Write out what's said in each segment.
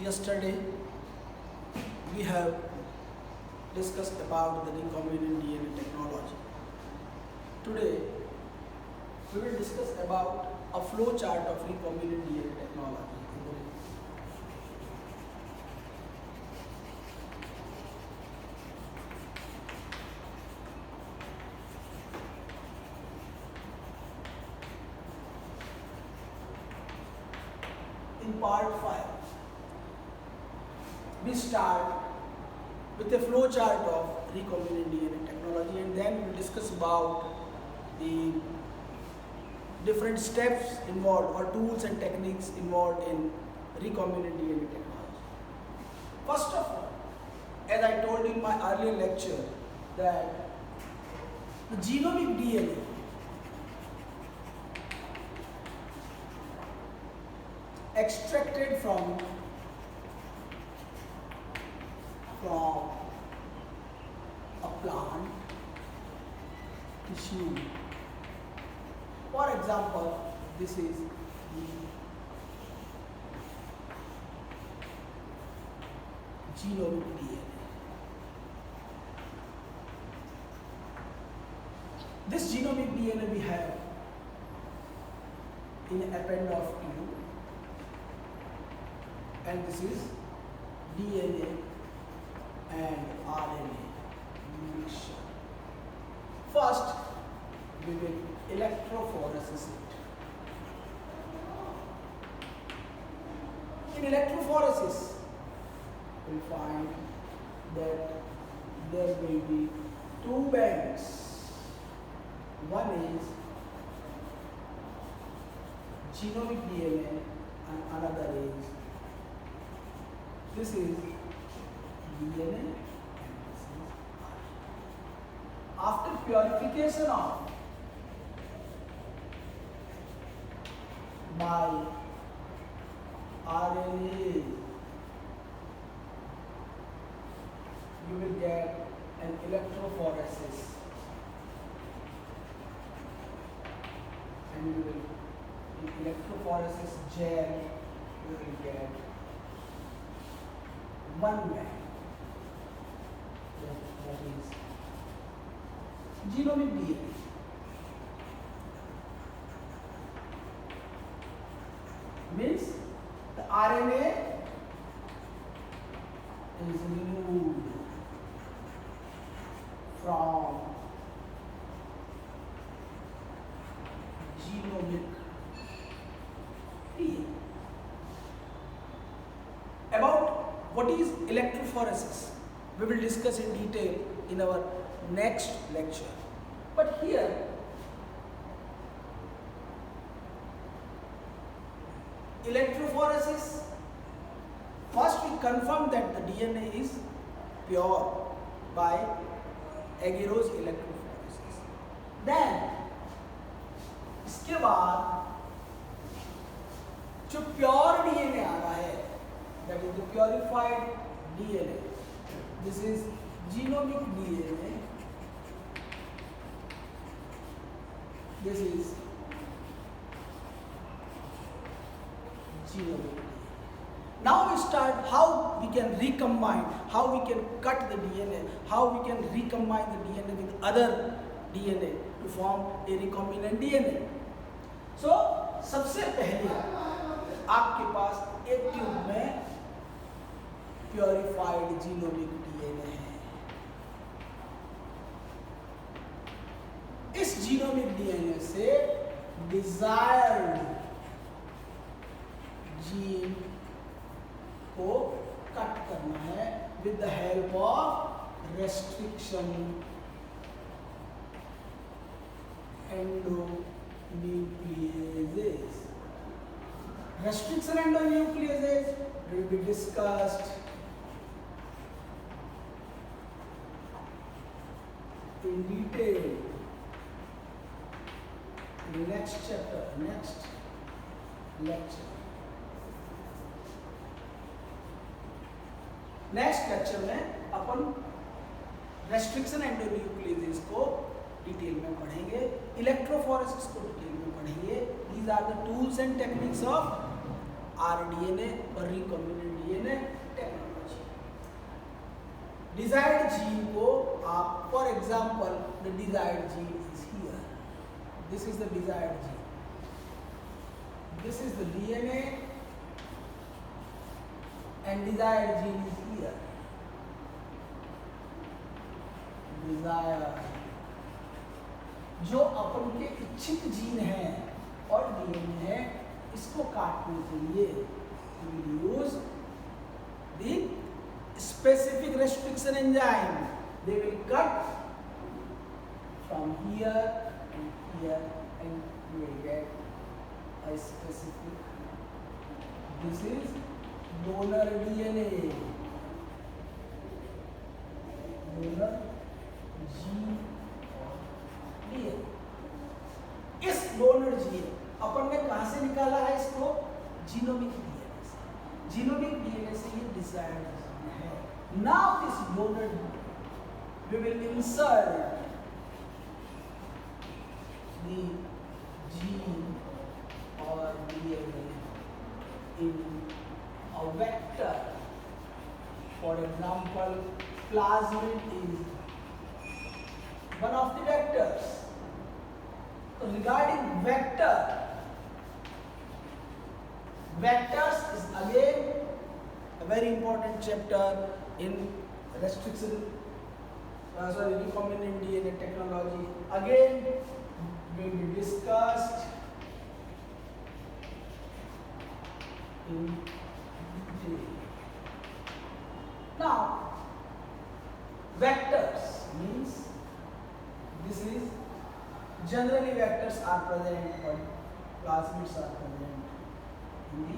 Yesterday we have discussed about the recombinant DNA technology. Today we will discuss about a flow chart of recombinant DNA technology. In part 5, we start with a flow chart of recombinant DNA technology, and then we will discuss about the different steps involved or tools and techniques involved in recombinant DNA technology. First of all, as I told you in my earlier lecture, that the genomic DNA extracted from a plant tissue. For example, this is the genomic DNA. This genomic DNA we have in append of tube, and this is DNA and RNA mixture. First, we will electrophoresis it. In electrophoresis, we will find that there will be two bands. One is genomic DNA and another is this is DNA and this is RNA. After purification of by RNA, you will get an electrophoresis, and you will in electrophoresis gel you will get one band, that is genomic DNA. Means the RNA is removed from genomic DNA. About what is electrophoresis, we will discuss in detail in our next lecture. But here, electrophoresis, first we confirm that the DNA is pure by agarose electrophoresis. Then, इसके बाद जो pure DNA आ रहा है, that is the purified DNA. This is genomic DNA. This is genomic DNA. Now we start how we can recombine, how we can cut the DNA, how we can recombine the DNA with other DNA to form a recombinant DNA. So सबसे पहले आपके पास एक tube में purified genomic DNA है। इस genomic DNA से desired gene को cut करना है with the help of restriction endonucleases. Restriction endonucleases will be discussed in detail in the next chapter, next lecture. Next lecture में अपन रेस्ट्रिक्शन एंडोन्यूक्लियस को detail में पढ़ेंगे, इलेक्ट्रोफोरेसिस को डिटेल में पढ़ेंगे. These are the tools and techniques of rDNA और recombinant DNA technology. Desired gene को आप, for example, the desired gene is here. This is the desired gene. This is the DNA and desired gene is here. Desired, जो अपन के इच्छित gene है और DNA है, इसको काटने के लिए we use the specific restriction enzyme. They will cut from here and here and you will get a specific. This is donor DNA. Donor gene और डीएनए. इस डोनर जीन अपन ने कहां से निकाला है इसको? जीनोमिक डीएनए से. जीनोमिक डीएनए से ये डिजायर्ड जीन है. Now this donor we will insert the gene और DNA in a vector. For example, plasmid is one of the vectors. So regarding vectors is again a very important chapter in recombinant DNA technology. Again will be discussed in detail. Now, vectors means this is generally vectors are present, but plasmids are present in the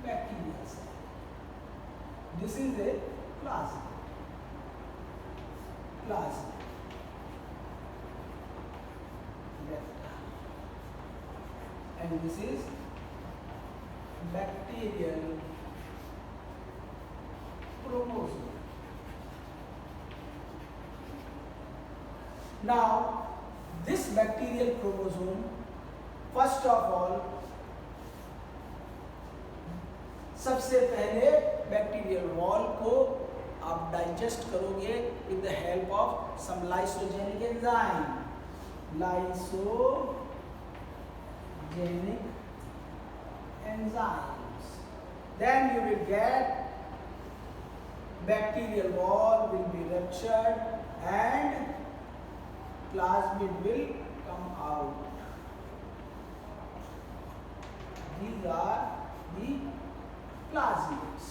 bacterial cell. This is a plasmid. Vector. And this is bacterial chromosome. Now, this bacterial chromosome, first of all, सबसे पहले bacterial wall को आप digest करोगे with the help of some lysogenic enzyme. Lysogenic enzymes. Then you will get bacterial wall will be ruptured and plasmid will come out. These are the plasmids.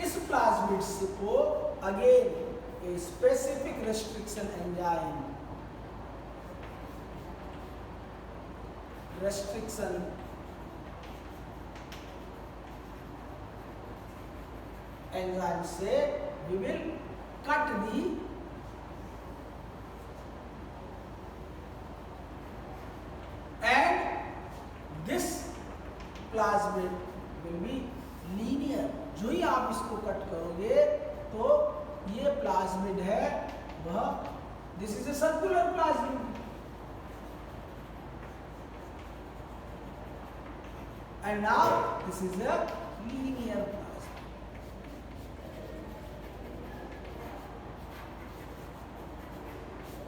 इस plasmids को again a specific restriction enzyme से we will cut the and this plasmid will be linear. जो ही आप इसको cut करोगे तो ये प्लाज्मिड है वह, this is a circular plasmid. And now this is a linear plasmid.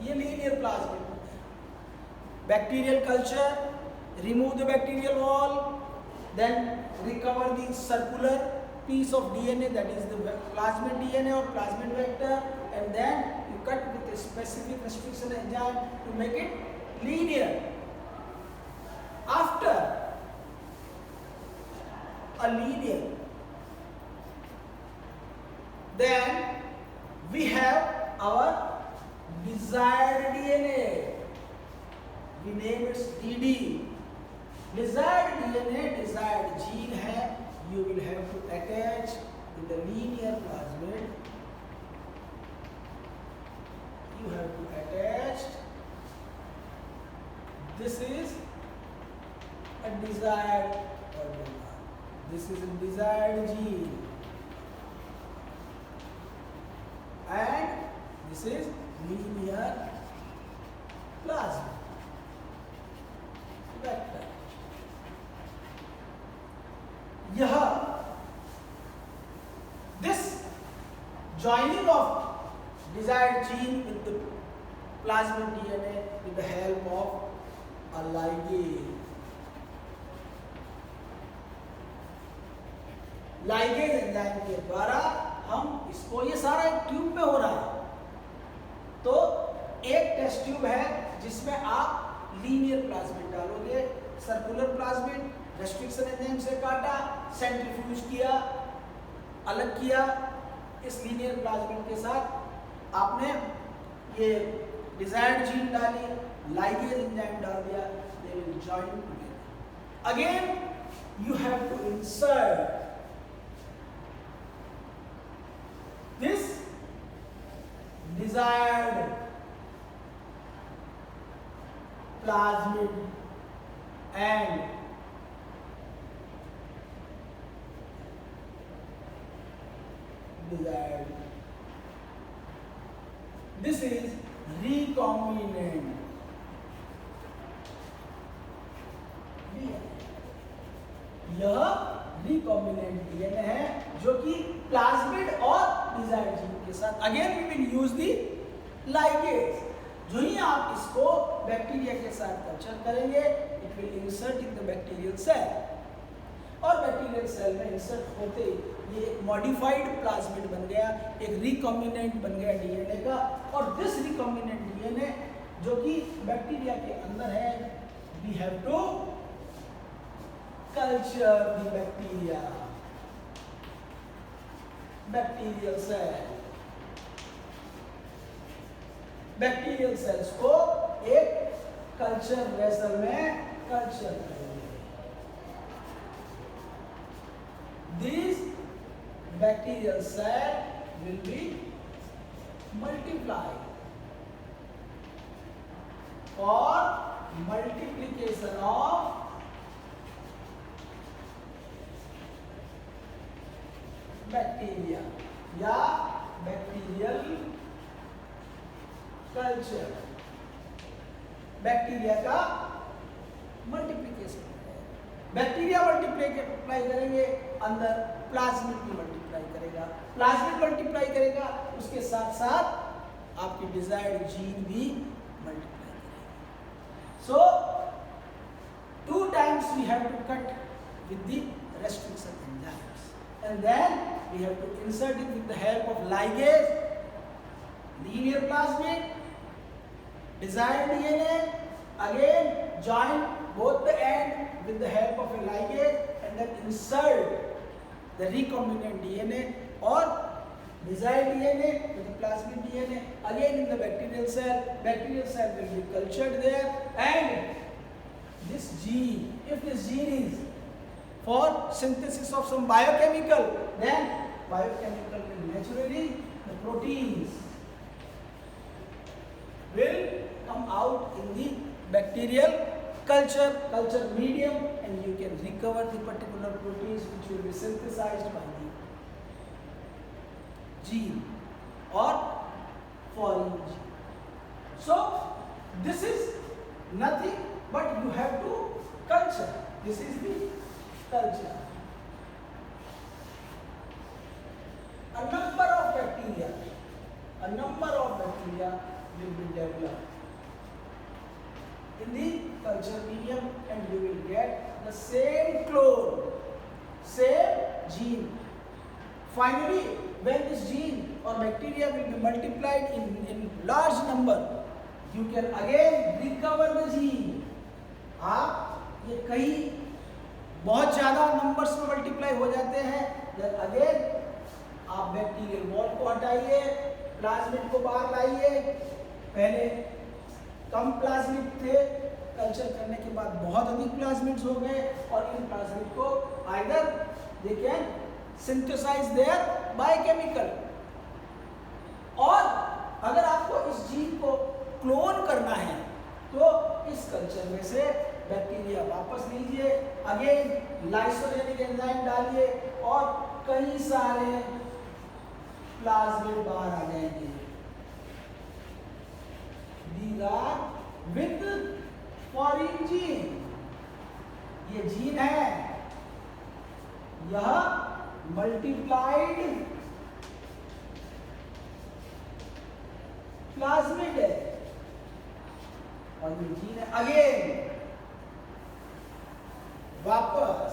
ये linear plasmid. Bacterial culture, remove the bacterial wall, then recover the circular piece of DNA, that is the plasmid DNA or plasmid vector, and then you cut with a specific restriction enzyme to make it linear. After a linear, then we have our desired DNA. We name it DD. Desired DNA, desired gene है, you will have to attach with the linear plasmid. You have to attach. This is a desired organ. This is a desired gene. And this is linear plasmid vector. joining of desired gene with the plasmid DNA with the help of a ligase. Ligase enzyme के द्वारा हम इसको, ये सारा एक tube में हो रहा है, तो एक टेस्ट ट्यूब है जिसमें आप लीनियर प्लाज्मिड डालोगे, सर्कुलर प्लाज्मिड रेस्ट्रिक्शन एंजाइम से काटा, सेंट्रीफ्यूज किया, अलग किया, इस लीनियर प्लाज्मिड के साथ आपने ये डिजायर्ड जीन डाली, लाइगेज एंजाइम डाल दिया, they will join together. Again you have to insert this desired plasmid and desired. This is recombinant DNA. यह रिकॉम्बिनेंट डीएनए है जो कि प्लाज्मिड और डिजायर्ड जीन के साथ, again we will use the ligase. जो ही आप इसको बैक्टीरिया के साथ कल्चर करेंगे, it will insert in the bacterial cell, और बैक्टीरियल सेल में इंसर्ट होते ही ये एक मॉडिफाइड प्लाज्मिड बन गया, एक रिकॉम्बिनेंट बन गया डीएनए का. और दिस रिकॉम्बिनेंट डीएनए जो कि बैक्टीरिया के अंदर है, we have to culture the bacterial cell. Bacterial cells को एक कल्चर वेसल में कल्चर करेंगे. These bacterial cell will be multiplied for multiplication of bacteria या बैक्टीरियल कल्चर. बैक्टीरिया का मल्टीप्लिकेशन, बैक्टीरिया मल्टीप्लाई करेंगे, अंदर प्लाज्मिड भी मल्टीप्लाई करेगा, प्लाज्मिड मल्टीप्लाई करेगा, उसके साथ साथ आपकी डिजायर्ड जीन भी मल्टीप्लाई करेगा. सो 2 times we have to cut with the restriction enzymes, and then we have to insert it with the help of ligase, linear plasmid, desired DNA, again join both the end with the help of a ligase, and then insert the recombinant DNA or desired DNA with the plasmid DNA again in the bacterial cell. Bacterial cell will be cultured there, and this gene, if this gene is for synthesis of some biochemical, then biochemical will naturally, the proteins will come out in the bacterial culture medium, and you can recover the particular proteins which will be synthesized by the gene or foreign gene. So this is nothing but you have to culture. This is the culture. A number of bacteria will be developed in the culture medium, and you will get the same clone, same gene. Finally, when this gene or bacteria will be multiplied in large number, you can again recover the gene. आप ये कई बहुत ज़्यादा numbers में multiply हो जाते हैं, then again आप बैक्टीरियल वॉल को हटाइए, प्लाज्मिड को बाहर लाइए. पहले कम प्लाज्मिड थे, कल्चर करने के बाद बहुत अधिक प्लाज्मिड्स हो गए, और इन प्लाज्मिड को either they can synthesize their biochemical, और अगर आपको इस जीन को क्लोन करना है तो इस कल्चर में से बैक्टीरिया वापस लीजिए, अगेन लाइसोजेनिक एंजाइम डालिए, और कई सारे प्लाज्मिड बाहर आ जाएंगे. These are with foreign gene. ये जीन है, यह मल्टीप्लाइड प्लाज्मिड है और ये जीन है। अगेन वापस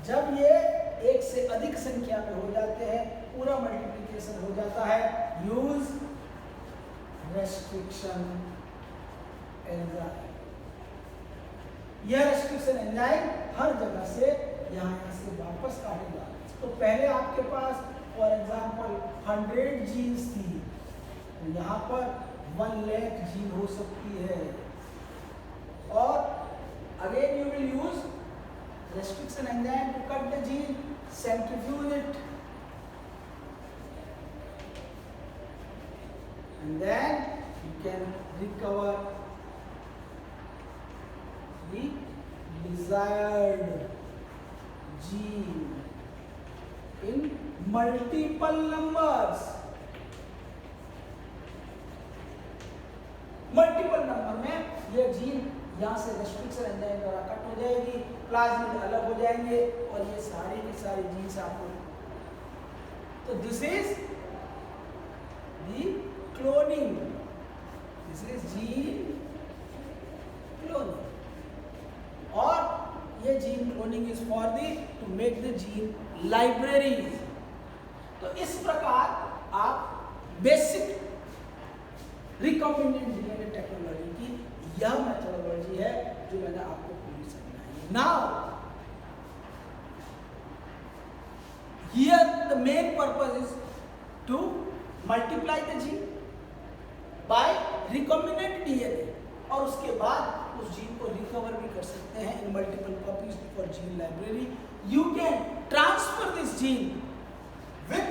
जब ये एक से अधिक संख्या में हो जाते हैं, पूरा मल्टीप्लिकेशन हो जाता है, यूज रेस्ट्रिक्शन एंजाइम। यह रेस्ट्रिक्शन एंजाइम हर जगह से यहाँ से वापस काटेगा। तो पहले आपके पास फॉर एग्जांपल 100 जीन्स थी, तो यहाँ पर 1 लाख जीन हो सकती है। और again you will use restriction enzyme to cut the gene, centrifuge it, and then you can recover the desired gene in multiple numbers. Multiple number में यह जीन यहाँ से रेस्ट्रिक्शन एंजाइम द्वारा कट हो जाएगी, प्लाज्मिड अलग हो जाएंगे और ये सारे के सारे जीन्स आपको। तो this is the cloning, this is gene cloning. और ये gene cloning is for the to make the gene libraries. तो इस प्रकार आप बेसिक रिकॉम्बिनेंट डीएनए टेक्नोलॉजी की यह मेथोडोलॉजी है जो मैंने आपको पूरी समझाई। Now here the main purpose is to multiply the gene bye recombinant DNA, और उसके बाद उस जीन को रिकवर भी कर सकते हैं in multiple copies for gene library. You can transfer this gene with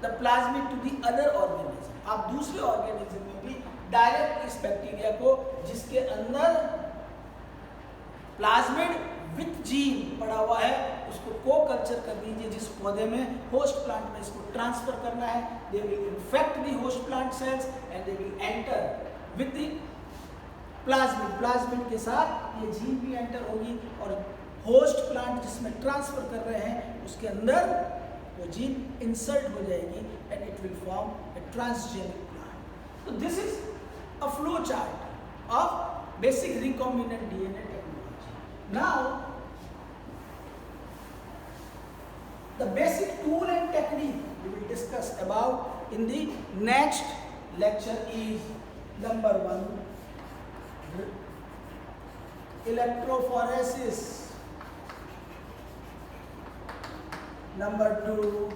the plasmid to the other organism. आप दूसरे ऑर्गेनिज्म में भी डायरेक्ट इस बैक्टीरिया को, जिसके अंदर प्लाज्मिड विथ जीन पड़ा हुआ है, उसको को कल्चर कर दीजिए जिस पौधे में, होस्ट प्लांट में इसको ट्रांसफर करना है। They will infect the host plant cells and they will enter with the plasmid. Plasmid के साथ ये जीन भी एंटर होगी और होस्ट प्लांट जिसमें ट्रांसफर कर रहे हैं उसके अंदर वो जीन इंसर्ट हो जाएगी and it will form a transgenic plant. तो this is a flow chart of basic recombinant DNA technology. Now the basic tool and technique we will discuss about in the next lecture is number 1 electrophoresis, number 2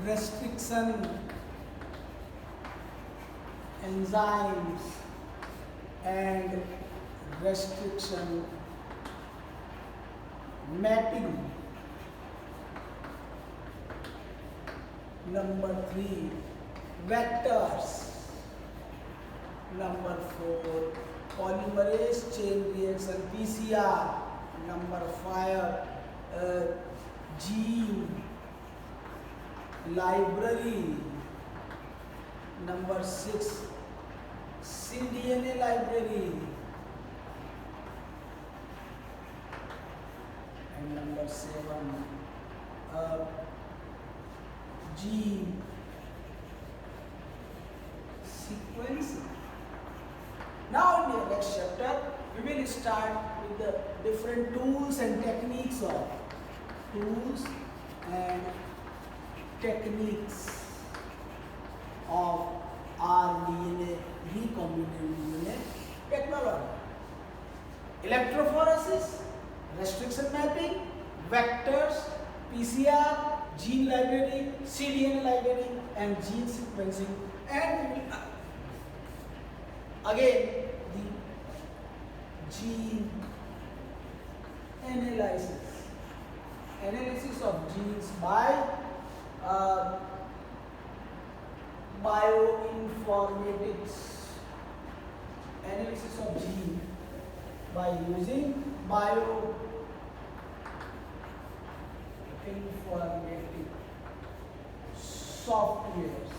restriction enzymes and restriction mapping, number 3 vectors, number 4 polymerase chain reaction PCR, number 5 gene library, number 6 cDNA library, and number 7 gene sequencing. Now in the next chapter we will start with the different tools and techniques of our DNA recombinant DNA technology. Electrophoresis, restriction mapping, vectors, PCR, gene library, cDNA library, and gene sequencing, and again the gene analysis of genes by bioinformatics, analysis of gene by using bioinformatic softwares.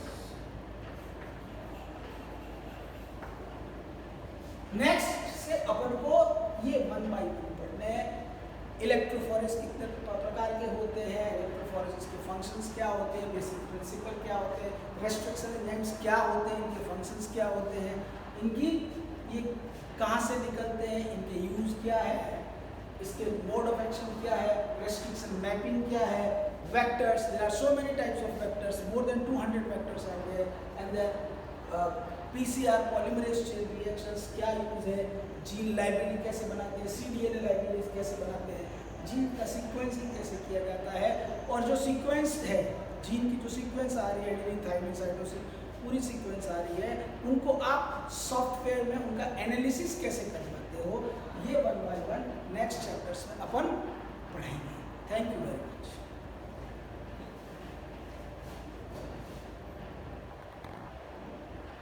Next से अपन को ये 1 by 2 पढ़ने हैं। इलेक्ट्रोफोरेस कितने प्रकार के होते हैं, इलेक्ट्रोफोरेस के फंक्शंस क्या होते हैं, बेसिक प्रिंसिपल क्या होते हैं, रेस्ट्रिक्शन एंजाइम्स क्या होते हैं, इनके फंक्शंस क्या होते हैं, इनकी ये कहाँ से निकलते हैं, इनके यूज क्या है, इसके मोड ऑफ एक्शन क्या है, रेस्ट्रिक्शन मैपिंग क्या है, vectors, there are so many types of vectors, more than 200 vectors are there, and then PCR polymerase chain reactions क्या यूज है, जीन लाइब्रेरी कैसे बनाते हैं, cDNA लाइब्रेरीज कैसे बनाते हैं, जीन का सीक्वेंसिंग कैसे किया जाता है, और जो सीक्वेंस है जीन की जो सीक्वेंस आ रही है एडेनिन थाइमिन साइटोसिन पूरी सीक्वेंस आ रही है, उनको आप सॉफ्टवेयर में उनका एनालिसिस कैसे कर पाते हो, ये 1 by 1 नेक्स्ट चैप्टर्स में अपन पढ़ेंगे। Thank you very much.